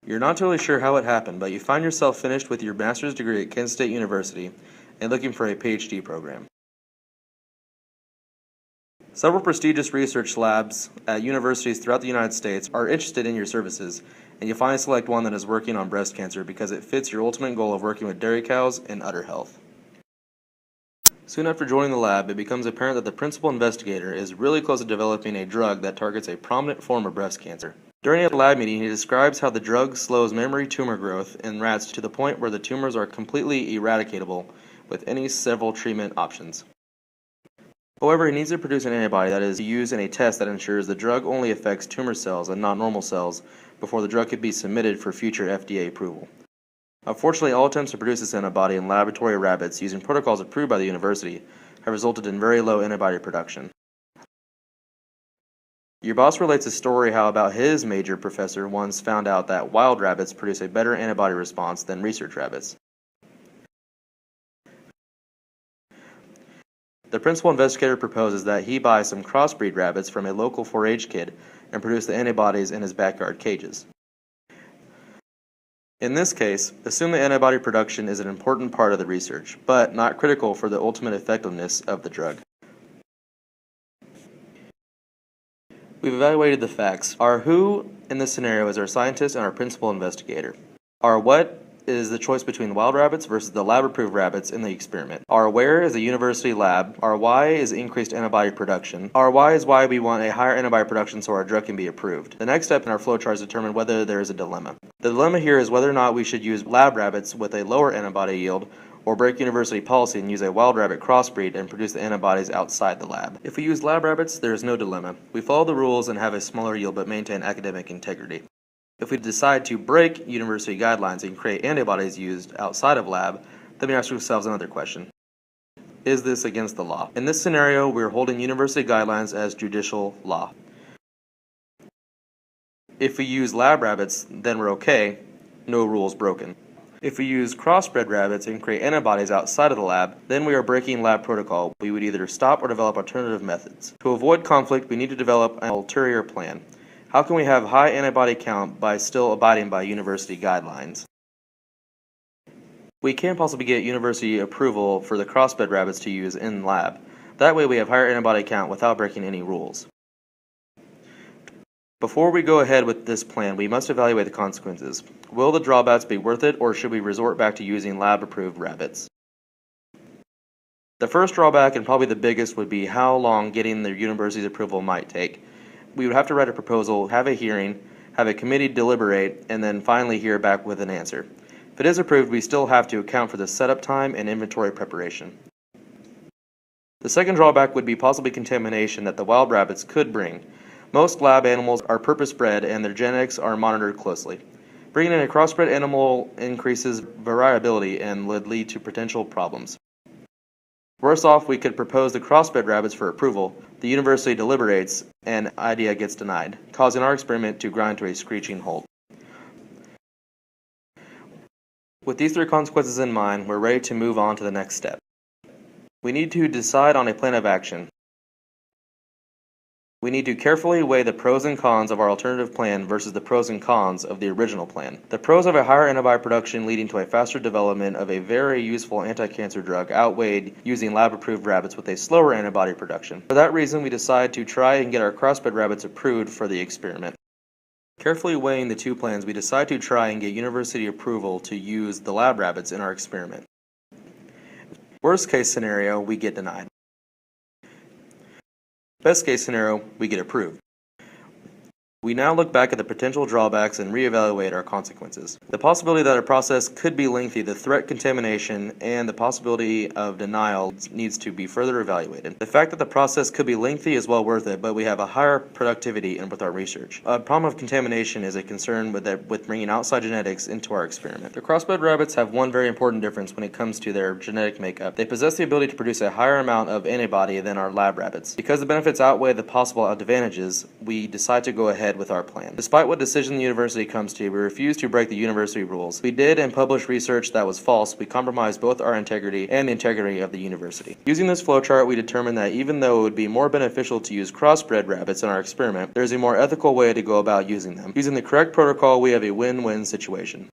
You're not totally sure how it happened, but you find yourself finished with your master's degree at Kent State University and looking for a PhD program. Several prestigious research labs at universities throughout the United States are interested in your services, and you finally select one that is working on breast cancer because it fits your ultimate goal of working with dairy cows and udder health. Soon after joining the lab, it becomes apparent that the principal investigator is really close to developing a drug that targets a prominent form of breast cancer. During a lab meeting, he describes how the drug slows mammary tumor growth in rats to the point where the tumors are completely eradicatable with any several treatment options. However, he needs to produce an antibody that is used in a test that ensures the drug only affects tumor cells and not normal cells before the drug could be submitted for future FDA approval. Unfortunately, all attempts to produce this antibody in laboratory rabbits using protocols approved by the university have resulted in very low antibody production. Your boss relates a story how about his major professor once found out that wild rabbits produce a better antibody response than research rabbits. The principal investigator proposes that he buy some crossbreed rabbits from a local 4-H kid and produce the antibodies in his backyard cages. In this case, assume that antibody production is an important part of the research, but not critical for the ultimate effectiveness of the drug. We've evaluated the facts. Our who in this scenario is our scientist and our principal investigator. Our what is the choice between wild rabbits versus the lab-approved rabbits in the experiment. Our where is the university lab. Our why is increased antibody production. Our why is why we want a higher antibody production so our drug can be approved. The next step in our flowchart is determine whether there is a dilemma. The dilemma here is whether or not we should use lab rabbits with a lower antibody yield or break university policy and use a wild rabbit crossbreed and produce the antibodies outside the lab. If we use lab rabbits, there is no dilemma. We follow the rules and have a smaller yield but maintain academic integrity. If we decide to break university guidelines and create antibodies used outside of lab, then we ask ourselves another question. Is this against the law? In this scenario, we're holding university guidelines as judicial law. If we use lab rabbits, then we're okay, no rules broken. If we use crossbred rabbits and create antibodies outside of the lab, then we are breaking lab protocol. We would either stop or develop alternative methods. To avoid conflict, we need to develop an ulterior plan. How can we have high antibody count by still abiding by university guidelines? We can't possibly get university approval for the crossbred rabbits to use in lab. That way we have higher antibody count without breaking any rules. Before we go ahead with this plan, we must evaluate the consequences. Will the drawbacks be worth it, or should we resort back to using lab-approved rabbits? The first drawback, and probably the biggest, would be how long getting the university's approval might take. We would have to write a proposal, have a hearing, have a committee deliberate, and then finally hear back with an answer. If it is approved, we still have to account for the setup time and inventory preparation. The second drawback would be possibly contamination that the wild rabbits could bring. Most lab animals are purpose-bred and their genetics are monitored closely. Bringing in a crossbred animal increases variability and would lead to potential problems. Worse off, we could propose the crossbred rabbits for approval. The university deliberates and idea gets denied, causing our experiment to grind to a screeching halt. With these three consequences in mind, we're ready to move on to the next step. We need to decide on a plan of action. We need to carefully weigh the pros and cons of our alternative plan versus the pros and cons of the original plan. The pros of a higher antibody production leading to a faster development of a very useful anti-cancer drug outweighed using lab-approved rabbits with a slower antibody production. For that reason, we decide to try and get our crossbred rabbits approved for the experiment. Carefully weighing the two plans, we decide to try and get university approval to use the lab rabbits in our experiment. Worst case scenario, we get denied. Best case scenario, we get approved. We now look back at the potential drawbacks and reevaluate our consequences. The possibility that our process could be lengthy, the threat contamination, and the possibility of denial needs to be further evaluated. The fact that the process could be lengthy is well worth it, but we have a higher productivity with our research. A problem of contamination is a concern with bringing outside genetics into our experiment. The crossbred rabbits have one very important difference when it comes to their genetic makeup. They possess the ability to produce a higher amount of antibody than our lab rabbits. Because the benefits outweigh the possible disadvantages, we decide to go ahead ahead with our plan. Despite what decision the university comes to, we refuse to break the university rules. We did and published research that was false. We compromised both our integrity and the integrity of the university. Using this flowchart, we determined that even though it would be more beneficial to use crossbred rabbits in our experiment, there is a more ethical way to go about using them. Using the correct protocol, we have a win-win situation.